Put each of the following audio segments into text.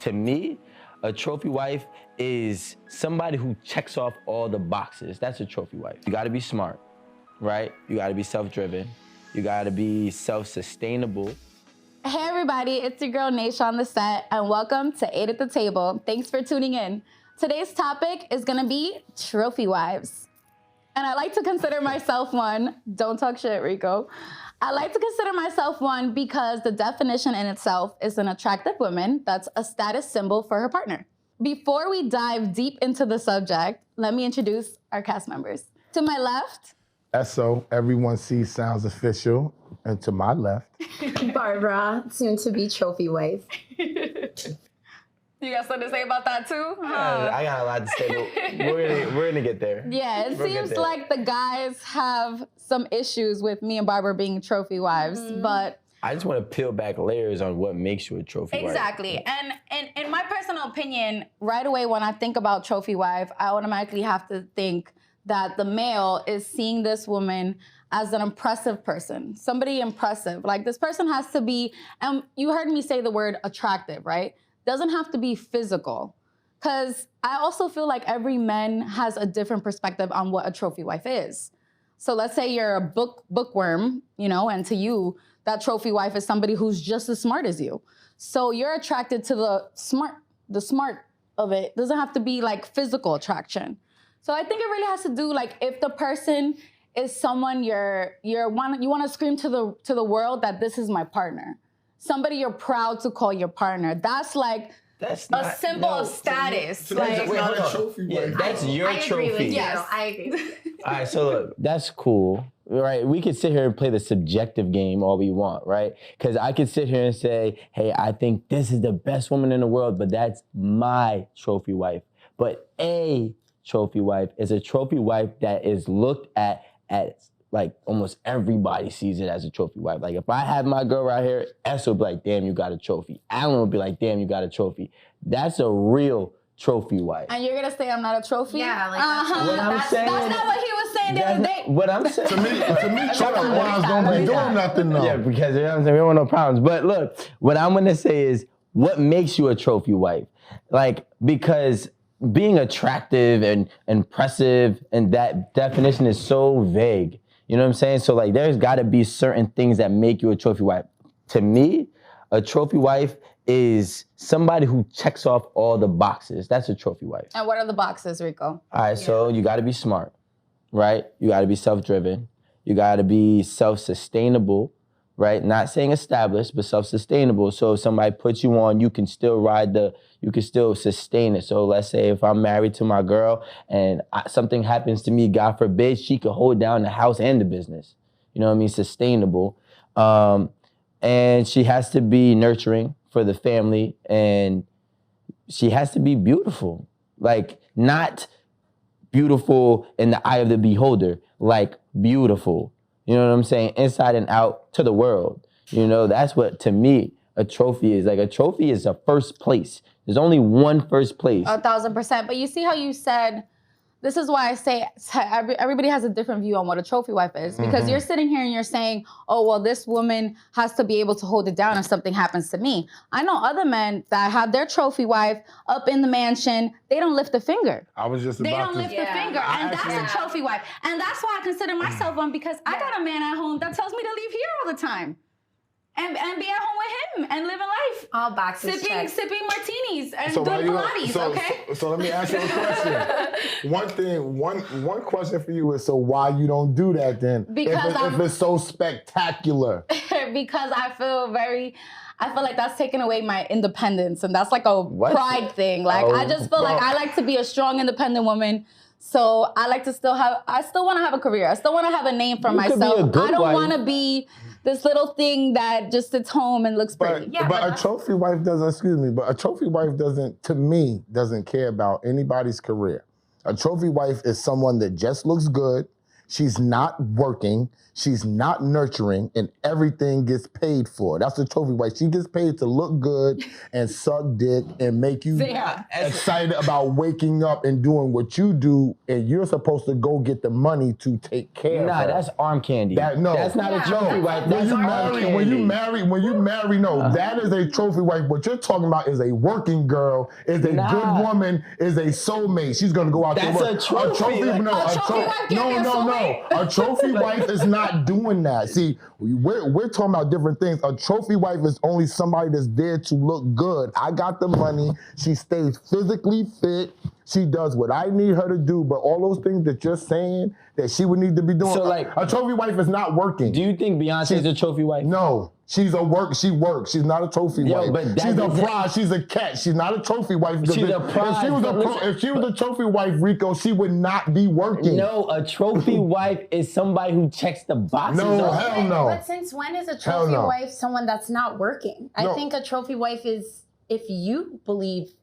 To me, a trophy wife is somebody who checks off all the boxes. That's a trophy wife. You gotta be smart, right? You gotta be self-driven. You gotta be self-sustainable. Hey everybody, it's your girl Naisha on the set, and welcome to 8 at the Table. Thanks for tuning in. Today's topic is gonna be trophy wives. And I like to consider myself one. Don't talk shit, Rico. I like to consider myself one because the definition in itself is an attractive woman that's a status symbol for her partner. Before we dive deep into the subject, let me introduce our cast members. To my left, SO, everyone sees sounds official. And to my left, Barbara, soon to be trophy wife. you got something to say about that too? I got a lot to say, but we're gonna get there. Yeah, it We'll get seems there. like the guys have some issues with me and Barbara being trophy wives, but I just want to peel back layers on what makes you a trophy wife. exactly. And in my personal opinion, right away when I think about trophy wife, I automatically have to think that the male is seeing this woman as an impressive person, somebody impressive. Like this person has to be, and you heard me say the word attractive, right? Doesn't have to be physical. Because I also feel like every man has a different perspective on what a trophy wife is. So let's say you're a bookworm, you know, and to you, that trophy wife is somebody who's just as smart as you. So you're attracted to the smart of it. Doesn't have to be like physical attraction. So I think it really has to do like if the person is someone you want to scream to the world that this is my partner. Somebody you're proud to call your partner. That's like That's a not, symbol no, of status. To me, Like, that's not a trophy Yeah, wife. that's your I agree trophy. with you. Yes. I agree. All right, so look, that's cool, right? We could sit here and play the subjective game all we want, right? Because I could sit here and say, hey, I think this is the best woman in the world, but that's my trophy wife. But a trophy wife is a trophy wife that is looked at as like almost everybody sees it as a trophy wife. Like if I have my girl right here, S will be like, damn, you got a trophy. Alan will be like, damn, you got a trophy. That's a real trophy wife. and you're gonna say I'm not a trophy? Yeah, like that's What I'm saying- That's not what he was saying the other day. What I'm saying. to me, trophy wives don't be doing nothing though. Yeah, because you know what I'm saying, we don't want no problems. But look, what I'm gonna say is, what makes you a trophy wife? Like, because being attractive and impressive and that definition is so vague. You know what I'm saying? So like, there's gotta be certain things that make you a trophy wife. To me, a trophy wife is somebody who checks off all the boxes. That's a trophy wife. And what are the boxes, Rico? All right, so you gotta be smart, right? You gotta be self-driven. You gotta be self-sustainable, right? Not saying established, but self-sustainable. So if somebody puts you on, you can still you can still sustain it. So let's say if I'm married to my girl and something happens to me, God forbid, she could hold down the house and the business. You know what I mean? Sustainable. And she has to be nurturing for the family, and she has to be beautiful. Like, not beautiful in the eye of the beholder, like beautiful. You know what I'm saying? Inside and out to the world. You know, that's what, to me, a trophy is. Like, a trophy is a first place. There's only one first place. 1,000%. But you see how you said, this is why I say everybody has a different view on what a trophy wife is. Because you're sitting here and you're saying, oh, well, this woman has to be able to hold it down if something happens to me. I know other men that have their trophy wife up in the mansion. They don't lift a finger. I was just They about don't to. lift a finger. And that's actually- a trophy wife. And that's why I consider myself one, because I got a man at home that tells me to leave here all the time. And be at home with him and living life. All boxes checked. Sipping martinis and why doing you Pilates, okay? So let me ask you a question. One question for you is, so why you don't do that then? Because if it's so spectacular. Because I feel like that's taking away my independence, and that's like a pride thing. Like, I just feel like I like to be a strong, independent woman. So I like to I still want to have a career. I still want to have a name for You could be myself. a good I don't wife. want to be this little thing that just sits home and looks pretty. But a trophy wife doesn't, to me, doesn't care about anybody's career. A trophy wife is someone that just looks good, She's not working. She's not nurturing, and everything gets paid for. That's the trophy wife. She gets paid to look good and suck dick and make you excited about waking up and doing what you do, and you're supposed to go get the money to take care of her. Nah, that's arm candy. No, that's not a trophy wife. That's when you marry, no, that is a trophy wife. What you're talking about is a working girl, is a good woman, is a soulmate. She's gonna go out there. That's a trophy. A trophy wife is not doing that. See, we're talking about different things. A trophy wife is only somebody that's there to look good. I got the money. She stays physically fit. She does what I need her to do, but all those things that you're saying that she would need to be doing, So, like, a trophy wife is not working. Do you think Beyonce's a trophy wife? No. She works. She's not a trophy wife. But she's a prize. She's a cat. She's not a trophy wife. She's a prize. If she was a trophy wife, Rico, she would not be working. No, a trophy wife is somebody who checks the boxes. No, hell no. But since when is a trophy wife someone that's not working? I think a trophy wife is if you believe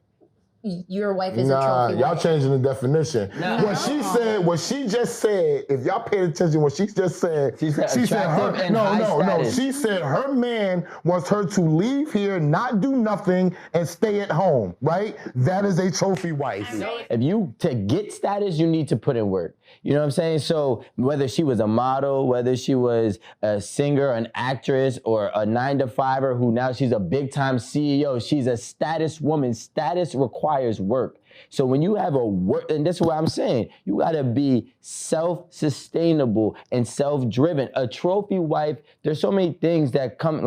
your wife is a trophy y'all wife. changing the definition. What she just said, if y'all paid attention, what she just said, she said she said her man wants her to leave here, not do nothing, and stay at home, right? That is a trophy wife. To get status, you need to put in work. You know what I'm saying? So whether she was a model, whether she was a singer, an actress, or a 9-to-5er who now she's a big time CEO, she's a status woman. Status requires work. So when you have a work, and this is what I'm saying, you gotta be self-sustainable and self-driven. A trophy wife, there's so many things that come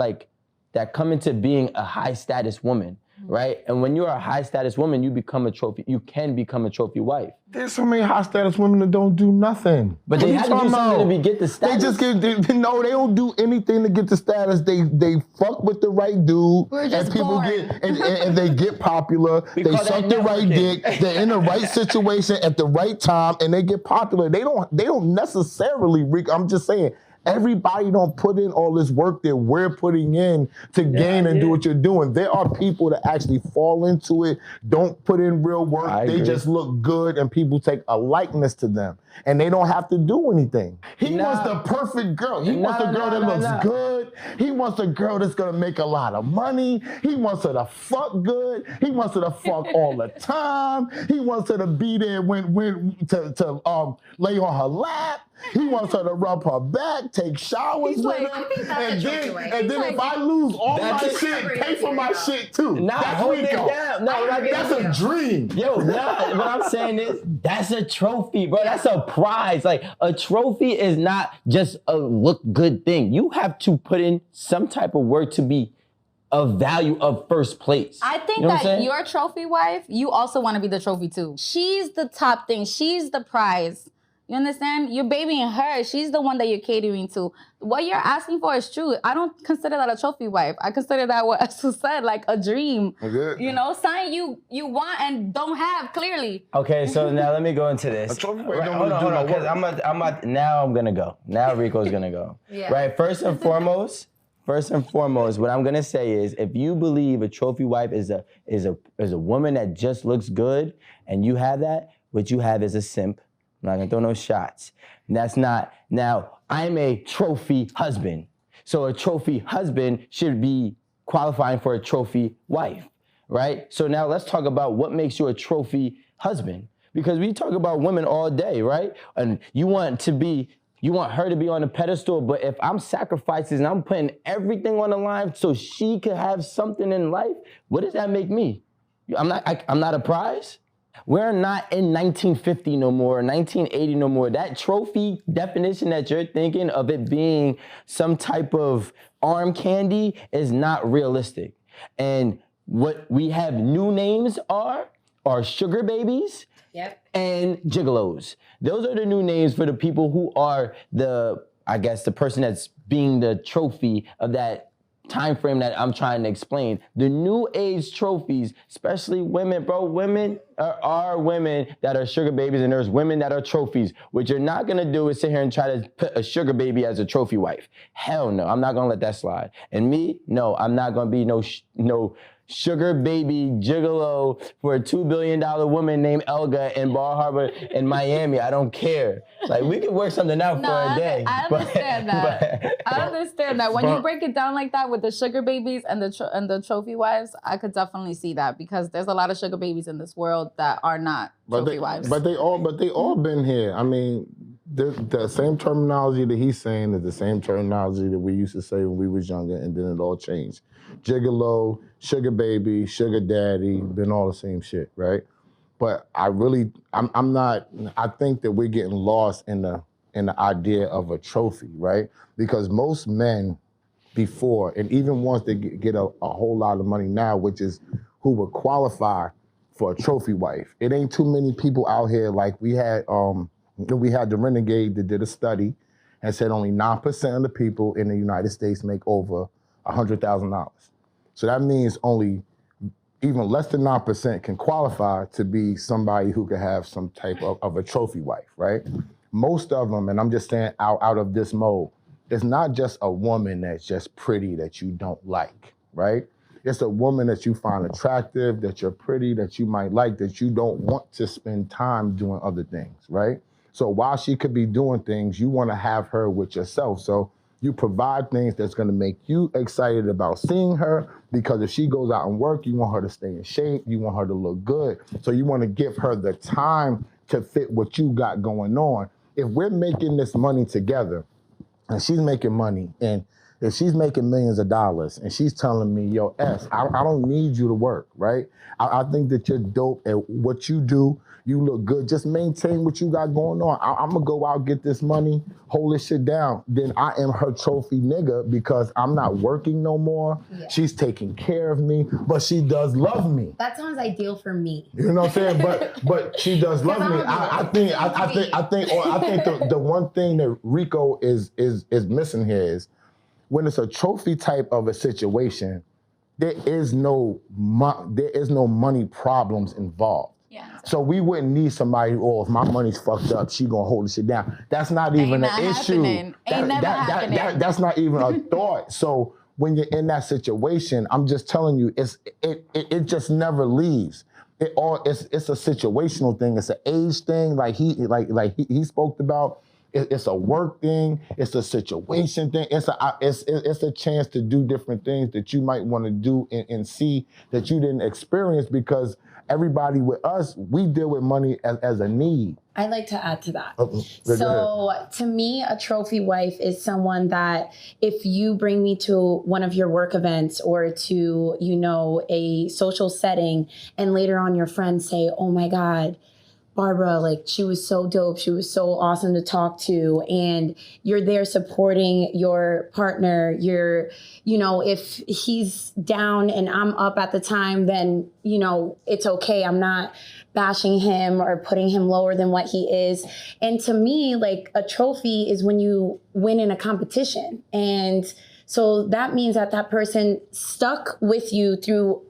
into being a high status woman. Right? And when you're a high status woman, you can become a trophy wife. There's so many high status women that don't do nothing. But they have to do something to get the status. They don't do anything to get the status. They fuck with the right dude. And people and they get popular. They suck the right dick. They're in the right situation at the right time and they get popular. They don't necessarily, Rick, I'm just saying, everybody don't put in all this work that we're putting in to gain and do what you're doing. There are people that actually fall into it, don't put in real work. They just look good and people take a likeness to them. And they don't have to do anything. He wants the perfect girl. He wants a girl that looks good. He wants a girl that's gonna make a lot of money. He wants her to fuck good. He wants her to fuck all the time. He wants her to be there to lay on her lap. He wants her to rub her back, take showers with her. And then if I lose all my shit, pay for my shit too. That's Rico. That's a dream. Yo, what I'm saying is, that's a trophy, bro. That's a prize. Like, a trophy is not just a look good thing. You have to put in some type of work to be of value of first place. I think that your trophy wife, you also want to be the trophy too. She's the top thing. She's the prize. You understand? You're babying her. She's the one that you're catering to. What you're asking for is true. I don't consider that a trophy wife. I consider that, what Esu said, like a dream. Okay. You know, something you want and don't have, clearly. Okay, so now let me go into this. A trophy wife Hold on, because now I'm gonna go. Now Rico's gonna go. Yeah. Right, first and foremost, what I'm gonna say is, if you believe a trophy wife is a woman that just looks good, and you have that, what you have is a simp. I'm not gonna throw no shots. That's not. Now, I'm a trophy husband. So a trophy husband should be qualifying for a trophy wife, right? So now let's talk about what makes you a trophy husband. Because we talk about women all day, right? And you want her to be on a pedestal, but if I'm sacrificing and I'm putting everything on the line so she could have something in life, what does that make me? I'm not a prize? We're not in 1950 no more, 1980 no more. That trophy definition that you're thinking of it being some type of arm candy is not realistic. And what we have new names are sugar babies and gigolos. Those are the new names for the people who are the person that's being the trophy of that time frame that I'm trying to explain. The new age trophies, especially women, bro. Women are women that are sugar babies, and there's women that are trophies. What you're not gonna do is sit here and try to put a sugar baby as a trophy wife. Hell no, I'm not gonna let that slide. And me, no, I'm not gonna be no sugar baby gigolo for a $2 billion woman named Elga in Bar Harbor in Miami. I don't care. Like, we can work something out for a day. I understand that. I understand that. When you break it down like that with the sugar babies and the trophy wives, I could definitely see that, because there's a lot of sugar babies in this world that are not trophy wives. But they all been here. I mean, the same terminology that he's saying is the same terminology that we used to say when we was younger, and then it all changed. Gigolo, sugar baby, sugar daddy, been all the same shit, right? But I'm not. I think that we're getting lost in the idea of a trophy, right? Because most men before, and even once they get a whole lot of money now, which is who would qualify for a trophy wife. It ain't too many people out here. Like we had the Renegade that did a study and said only 9% of the people in the United States make over $100,000. So that means only even less than 9% can qualify to be somebody who could have some type of a trophy wife, right? Most of them, and I'm just saying out of this mode, it's not just a woman that's just pretty that you don't like, right? It's a woman that you find attractive, that you're pretty, that you might like, that you don't want to spend time doing other things, right? So while she could be doing things, you want to have her with yourself. So you provide things that's going to make you excited about seeing her, because if she goes out and work, you want her to stay in shape, you want her to look good. So you want to give her the time to fit what you got going on. If we're making this money together, and she's making money, and if she's making millions of dollars and she's telling me, yo, I don't need you to work, right? I think that you're dope at what you do. You look good. Just maintain what you got going on. I'm going to go out, get this money, hold this shit down. Then I am her trophy nigga, because I'm not working no more. Yeah. She's taking care of me, but she does love me. That sounds ideal for me. You know what I'm saying? But she does love me. I think the one thing that Rico is missing here is, when it's a trophy type of a situation, there is no money problems involved. Yeah. So we wouldn't need somebody, if my money's fucked up, she gonna hold the shit down. That's not even an issue. That's not even a thought. So when you're in that situation, I'm just telling you, it just never leaves. It's a situational thing. It's an age thing, like he spoke about. It's a work thing. It's a situation thing. It's a chance to do different things that you might want to do and see that you didn't experience, because everybody with us, we deal with money as a need. I'd like to add to that. So to me, a trophy wife is someone that if you bring me to one of your work events or to, a social setting, and later on your friends say, oh my God, Barbara, like, she was so dope. She was so awesome to talk to. And you're there supporting your partner. If he's down and I'm up at the time, then, it's okay. I'm not bashing him or putting him lower than what he is. And to me, like, a trophy is when you win in a competition. And so that means that person stuck with you through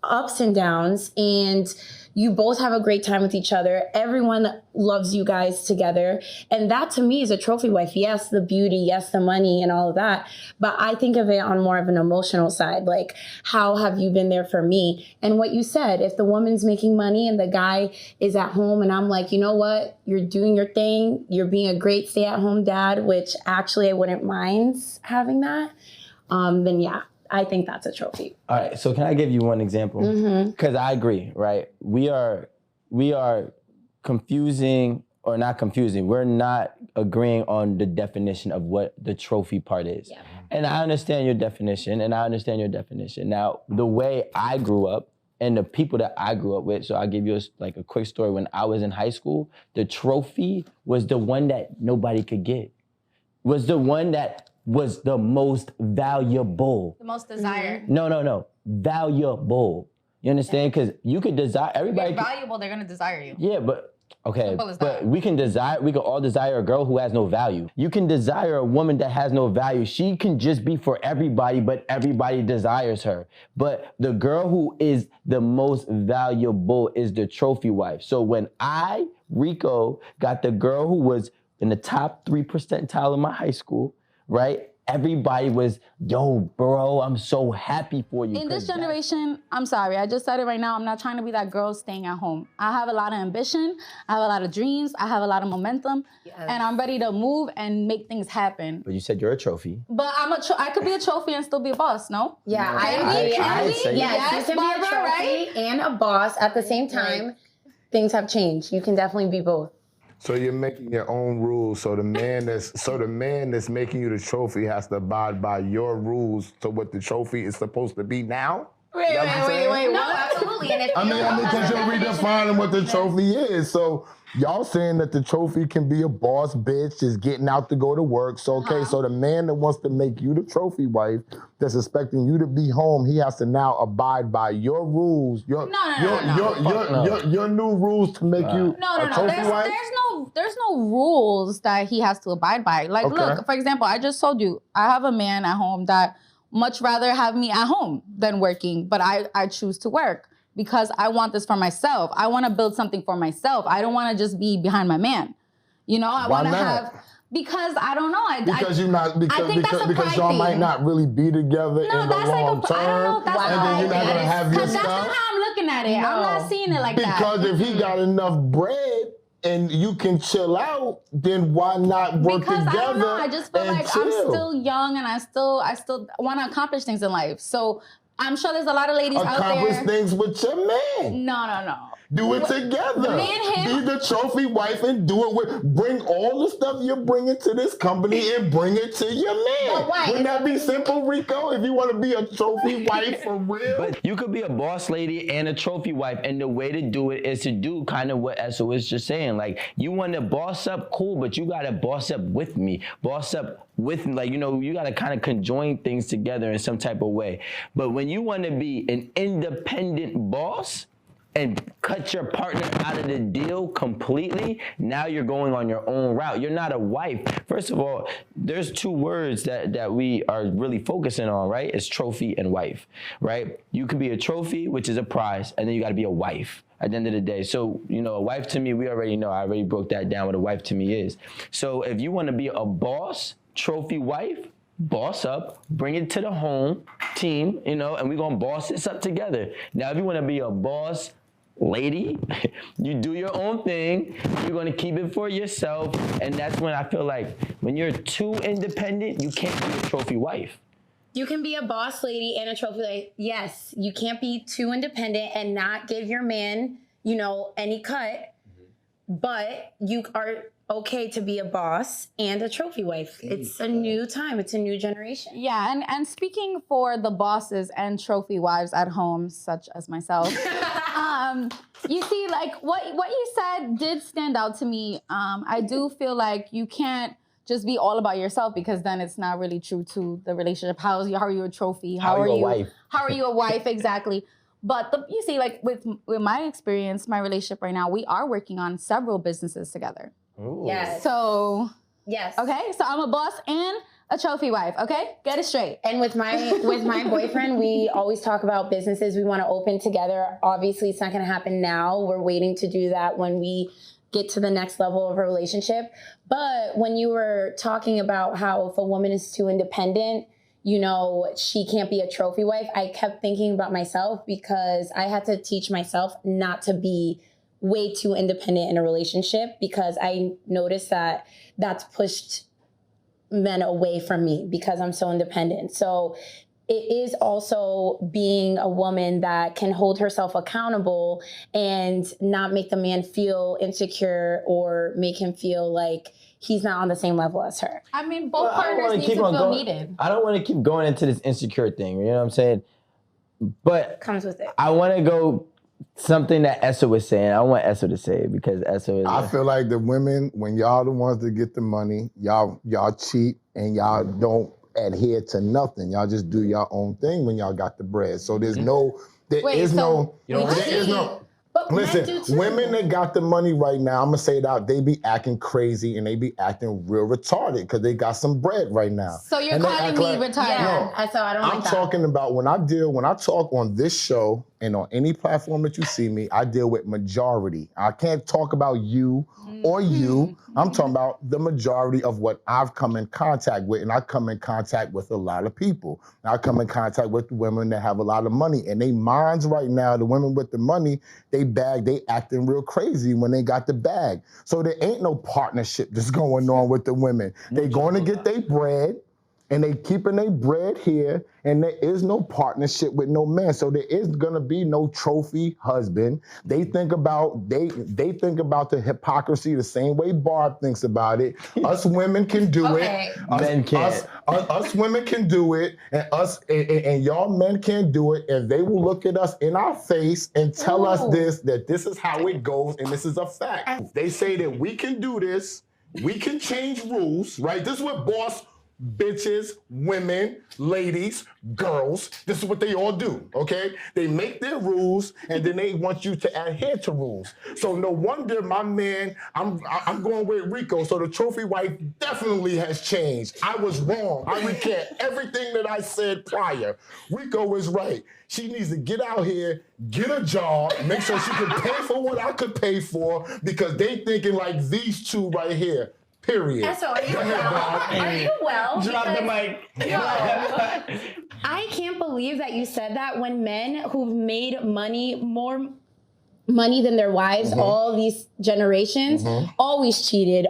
ups and downs, and you both have a great time with each other. Everyone loves you guys together. And that to me is a trophy wife. Yes, the beauty, yes, the money and all of that. But I think of it on more of an emotional side. Like, how have you been there for me? And what you said, if the woman's making money and the guy is at home and I'm like, you know what? You're doing your thing. You're being a great stay-at-home dad, which actually I wouldn't mind having that. Then yeah. I think that's a trophy. All right, so can I give you one example? Because I agree, right? We are confusing, or not confusing. We're not agreeing on the definition of what the trophy part is. Yeah. And I understand your definition, Now, the way I grew up and the people that I grew up with, so I'll give you a quick story. When I was in high school, the trophy was the one that nobody could get. Was the one that was the most valuable. The most desired. No. Valuable. You understand? Because you could desire, everybody. If you're valuable, they're going to desire you. Yeah, but, okay. But we can all desire a girl who has no value. You can desire a woman that has no value. She can just be for everybody, but everybody desires her. But the girl who is the most valuable is the trophy wife. So when Rico, got the girl who was in the top 3 percentile of my high school, right? everybody was, yo, bro, I'm so happy for you. In this generation, I'm sorry, I just said it right now, I'm not trying to be that girl staying at home. I have a lot of ambition, I have a lot of dreams, I have a lot of momentum, and I'm ready to move and make things happen. But you said you're a trophy. But I could be a trophy and still be a boss, no? Yeah, I say yes, you can be a trophy and a boss at the same time. Right. Things have changed. You can definitely be both. So you're making your own rules. So the man that's making you the trophy has to abide by your rules to what the trophy is supposed to be now. Wait. No, absolutely. And if because you're redefining what the trophy is. So y'all saying that the trophy can be a boss bitch, just getting out to go to work. So so the man that wants to make you the trophy wife, that's expecting you to be home, he has to now abide by your rules. Your new rules to make you a trophy wife. There's no rules that he has to abide by. Like, look, for example, I just told you I have a man at home that much rather have me at home than working, but I choose to work because I want this for myself. I want to build something for myself. I don't want to just be behind my man. You know, I want to have, because I don't know. Because y'all might not really be together in the long term. And then you're not going to have your stuff. That's not how I'm looking at it. No. I'm not seeing it like that. Because if he got enough bread and you can chill out, then why not work together? I don't know. I just feel like chill? I'm still young and I still want to accomplish things in life. So I'm sure there's a lot of ladies out there. Accomplish things with your man. No. Do it together. Me and him. Be the trophy wife and do it bring all the stuff you're bringing to this company and bring it to your man. Wouldn't that be simple, Rico? If you want to be a trophy wife for real? But you could be a boss lady and a trophy wife, and the way to do it is to do kind of what Essa was just saying. Like, you want to boss up, cool, but you got to boss up with me. Boss up with, like, you know, you got to kind of conjoin things together in some type of way. But when you want to be an independent boss and cut your partner out of the deal completely, now you're going on your own route. You're not a wife. First of all, there's two words that we are really focusing on, right? It's trophy and wife, right? You could be a trophy, which is a prize, and then you gotta be a wife at the end of the day. So, you know, a wife to me, we already know, I already broke that down what a wife to me is. So if you wanna be a boss, trophy wife, boss up, bring it to the home team, you know, and we're gonna boss this up together. Now, if you wanna be a boss lady, you do your own thing, you're gonna keep it for yourself, and that's when I feel like when you're too independent, you can't be a trophy wife. You can be a boss lady and a trophy wife. Yes, you can't be too independent and not give your man, you know, any cut, but you are okay to be a boss and a trophy wife. It's a new time. It's a new generation. Yeah, and speaking for the bosses and trophy wives at home, such as myself, you see, like, what you said did stand out to me. I do feel like you can't just be all about yourself, because then it's not really true to the relationship. How are you a trophy? How are you a wife? How are you a wife? Exactly. But you see, like, with my experience, my relationship right now, we are working on several businesses together. Ooh. Yes. So, yes. Okay, so I'm a boss and a trophy wife, okay? Get it straight. And with my boyfriend, we always talk about businesses we want to open together. Obviously, it's not going to happen now. We're waiting to do that when we get to the next level of a relationship. But when you were talking about how if a woman is too independent, you know, she can't be a trophy wife, I kept thinking about myself, because I had to teach myself not to be way too independent in a relationship, because I noticed that that's pushed men away from me because I'm so independent. So it is also being a woman that can hold herself accountable and not make the man feel insecure or make him feel like he's not on the same level as her. I mean, both partners need to feel needed. I don't want to keep going into this insecure thing, you know what I'm saying? But comes with it. I want to go something that Essa was saying. I want Essa to say it, because Essa is... I feel like the women, when y'all the ones that get the money, y'all cheat and y'all don't adhere to nothing. Y'all just do your own thing when y'all got the bread. So there's no... Listen, women that got the money right now, I'm going to say it out, they be acting crazy and they be acting real retarded because they got some bread right now. So you're calling me retarded? Yeah, so I don't like that. I'm talking about when I talk on this show and on any platform that you see me, I deal with majority. I can't talk about you or you. I'm talking about the majority of what I've come in contact with, and I come in contact with a lot of people. I come in contact with women that have a lot of money, and they minds right now, the women with the money, they acting real crazy when they got the bag. So there ain't no partnership that's going on with the women. They going to get their bread, and they keeping their bread here, and there is no partnership with no man. So there is gonna be no trophy husband. They think about the hypocrisy the same way Barb thinks about it. Us women can do it. Men can't. Us women can do it, and y'all men can't do it. And they will look at us in our face and tell us that this is how it goes, and this is a fact. They say that we can do this, we can change rules, right? This is what boss bitches, women, ladies, girls, this is what they all do, okay? They make their rules, and then they want you to adhere to rules. So no wonder my man, I'm going with Rico, so the trophy wife definitely has changed. I was wrong. I recant everything that I said prior. Rico is right. She needs to get out here, get a job, make sure she can pay for what I could pay for, because they thinking like these two right here. Period. So are you well? Are you well? Drop the mic. No. I can't believe that you said that when men who've made more money than their wives all these generations always treated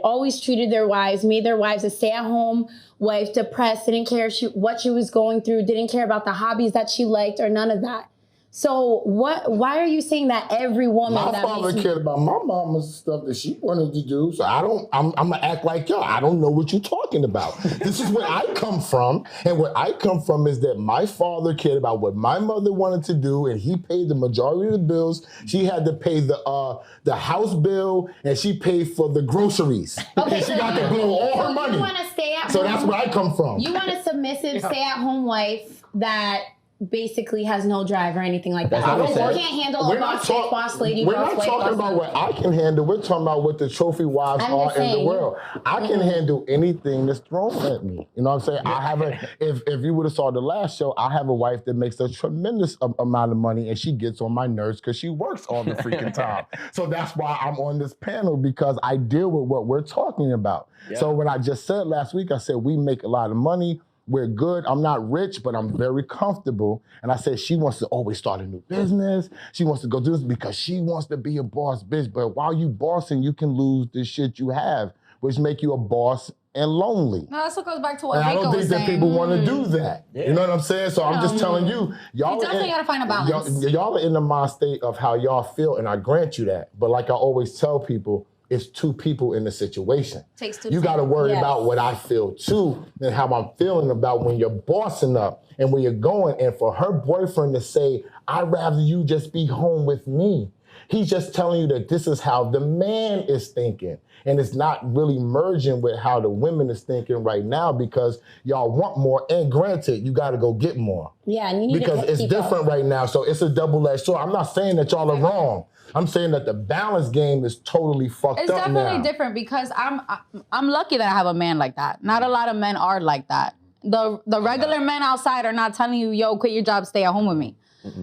their wives, made their wives a stay-at-home wife, depressed, didn't care what she was going through, didn't care about the hobbies that she liked or none of that. So why are you saying that every woman my that father cared about my mama's stuff that she wanted to do, so I'm gonna act like y'all. I don't know what you're talking about. This is where I come from, and where I come from is that my father cared about what my mother wanted to do, and he paid the majority of the bills. She had to pay the house bill, and she paid for the groceries. Okay, and she so got to blow all her money. You want to stay at home. So that's where I come from. You want a submissive, stay-at-home wife that basically has no drive or anything like that. You can't handle a boss lady. We're not talking about what I can handle. We're talking about what the trophy wives are in the world. I can handle anything that's thrown at me. You know what I'm saying? I have if you would have saw the last show, I have a wife that makes a tremendous amount of money, and she gets on my nerves because she works all the freaking time. So that's why I'm on this panel, because I deal with what we're talking about. Yeah. So when I just said last week, I said we make a lot of money. We're good. I'm not rich, but I'm very comfortable. And I said she wants to always start a new business. She wants to go do this because she wants to be a boss bitch. But while you bossing, you can lose the shit you have, which make you a boss and lonely. No, that's what goes back to what and Rico I don't think that people want to do that. Yeah. You know what I'm saying? So I'm just telling you, y'all definitely gotta find a balance. Y'all are in the mind state of how y'all feel, and I grant you that. But like I always tell people, it's two people in the situation. Takes two. You got to worry about what I feel too, and how I'm feeling about when you're bossing up and where you're going. And for her boyfriend to say, "I'd rather you just be home with me," he's just telling you that this is how the man is thinking, and it's not really merging with how the women is thinking right now, because y'all want more. And granted, you got to go get more. Yeah, and you need because it's different right now. So it's a double-edged sword. I'm not saying that y'all are wrong. I'm saying that the balance game is totally fucked up now. It's definitely different, because I'm lucky that I have a man like that. Not a lot of men are like that. The regular men outside are not telling you, yo, quit your job, stay at home with me.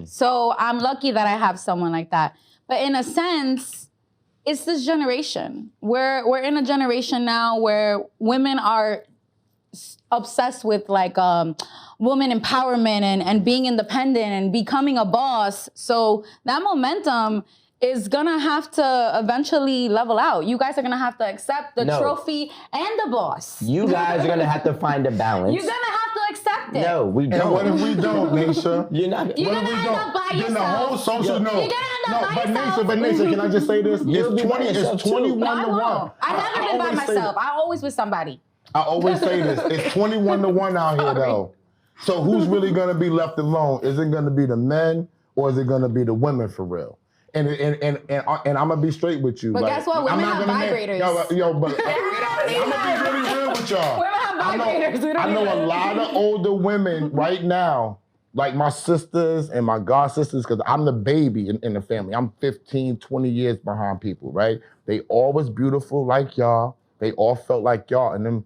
So I'm lucky that I have someone like that. But in a sense, it's this generation. We're in a generation now where women are obsessed with like woman empowerment and being independent and becoming a boss. So that momentum is gonna have to eventually level out. You guys are gonna have to accept the trophy and the boss. You guys are gonna have to find a balance. You're gonna have to accept it. No, we don't. And what if we don't, Naisha? You're not. You're gonna end up by yourself. Then the whole social You're gonna end up by yourself. But Naisha, can I just say this? You'll be by yourself, It's 21 No, I to 1. won't. I've never been by myself. I'm always with somebody. I always say this. It's 21 to 1 out here, though. So who's really gonna be left alone? Is it gonna be the men, or is it gonna be the women for real? And I'm gonna be straight with you. But like, guess what? Women have vibrators. But I'm gonna be really real with y'all. Women have vibrators. I know a lot of older women right now, like my sisters and my god sisters, because I'm the baby in the family. I'm 15, 20 years behind people, right? They all was beautiful like y'all. They all felt like y'all, and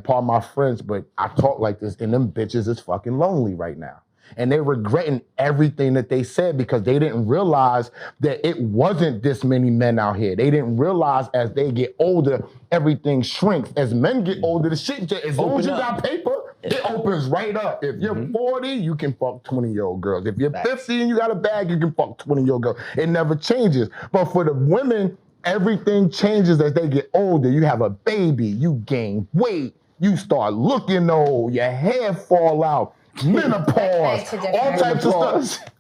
part of my friends, but I talk like this, and them bitches is fucking lonely right now. and they're regretting everything that they said because they didn't realize that it wasn't this many men out here. They didn't realize as they get older, everything shrinks. As men get older, the shit, as long as you got paper, it opens right up. If you're 40, you can fuck 20-year-old girls. If you're 50 and you got a bag, you can fuck 20-year-old girls. It never changes. But for the women, everything changes as they get older. You have a baby, you gain weight, you start looking old, your hair fall out, menopause, all types of stuff.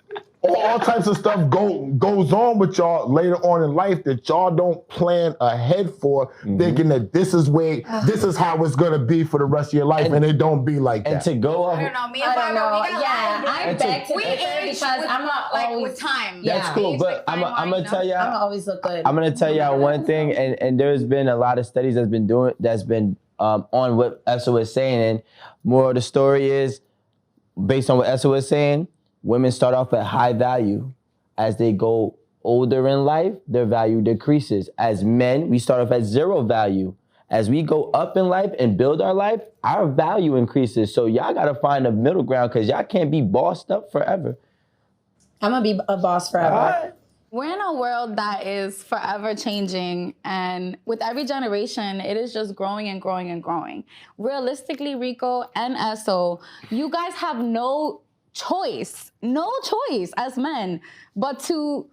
All types of stuff goes on with y'all later on in life that y'all don't plan ahead for, thinking that this is how it's gonna be for the rest of your life, and it don't be like that. And to go off, I don't know. Me and Barbara, we got I beg to differ because I'm not like always with time. That's cool, but I'm gonna tell y'all. I'm always look good. I'm gonna tell y'all one thing, and there's been a lot of studies that's been on what Essa was saying, and more of the story is based on what Essa was saying. Women start off at high value. As they go older in life, their value decreases. As men, we start off at zero value. As we go up in life and build our life, our value increases. So y'all gotta find a middle ground because y'all can't be bossed up forever. I'm gonna be a boss forever. Right. We're in a world that is forever changing, and with every generation, it is just growing and growing and growing. Realistically, Rico and Esso, you guys have no choice as men, but to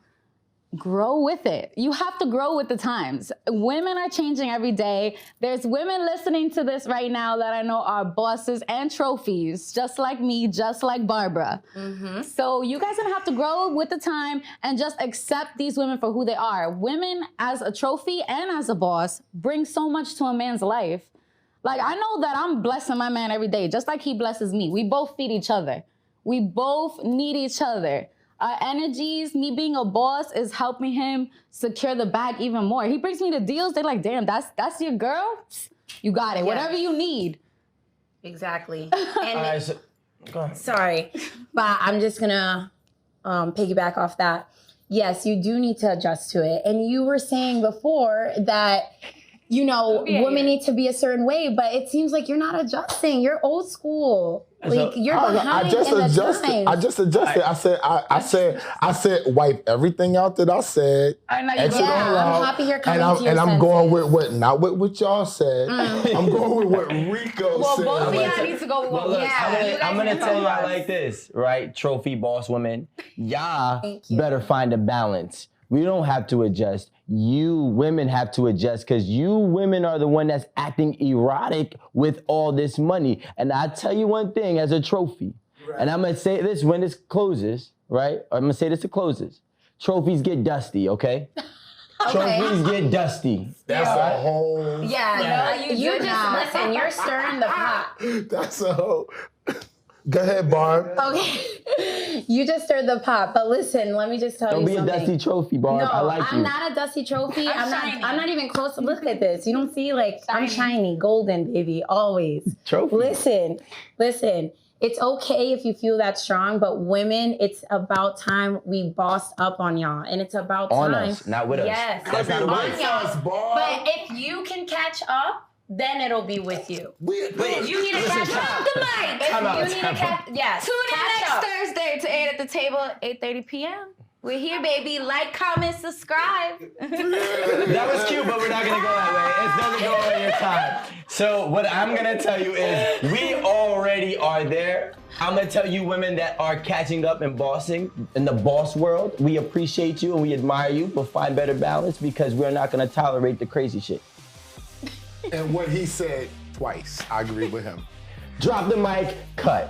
grow with it. You have to grow with the times. Women are changing every day. There's women listening to this right now that I know are bosses and trophies, just like me, just like Barbara. So you guys are gonna have to grow with the time and just accept these women for who they are. Women as a trophy and as a boss bring so much to a man's life. Like, I know that I'm blessing my man every day, just like he blesses me. We both feed each other. We both need each other. Our energies, me being a boss, is helping him secure the bag even more. He brings me the deals. They're like, damn, that's your girl? You got it. Yes. Whatever you need. Exactly. All And right, so, go ahead. sorry, but I'm just gonna piggyback off that. Yes, you do need to adjust to it. And you were saying before that, you know, women need to be a certain way, but it seems like you're not adjusting. You're old school. Like, you're behind I just in the adjusted. times. I just adjusted. I said, wipe everything out that I said. I know you exit did. all I'm out, happy you're coming to your and I'm senses. going with not with what y'all said. I'm going with what Rico Well, said. both of y'all need to go with what I'm gonna tell y'all like this, right? Trophy boss women, y'all Thank you. better find a balance. We don't have to adjust. You women have to adjust because you women are the one that's acting erotic with all this money. And I tell you one thing as a trophy, and I'm gonna say this when this closes, right? I'm gonna say this to closes. Trophies get dusty, okay? Trophies get dusty. That's a whole. Yeah, no, you just now. listen. You're stirring the pot. That's a whole. Go ahead, Barb. Okay, you just stirred the pot. But listen, let me just tell Don't you be something. a dusty trophy, Barb. No, I like you. I'm not a dusty trophy. I'm shiny. not even close. Look at this. You don't see, like, I'm shiny, golden, baby, always. Trophy. Listen. It's okay if you feel that strong, but women, it's about time we bossed up on y'all, and it's about On time. us, not with us. Yes, That's not on with y'all. us, Barb. But if you can catch up, then it'll be with you. But If you need to catch up, the mic. If Time out, you need to time catch, yes, Tune in catch next up. Thursday to 8 at the table, 8:30 p.m. We're here, baby. Like, comment, subscribe. That was cute, but we're not gonna go that way. It's never go away your time. So what I'm gonna tell you is we already are there. I'm gonna tell you women that are catching up and bossing in the boss world, we appreciate you and we admire you, but find better balance because we're not gonna tolerate the crazy shit. And what he said twice, I agree with him. Drop the mic, cut.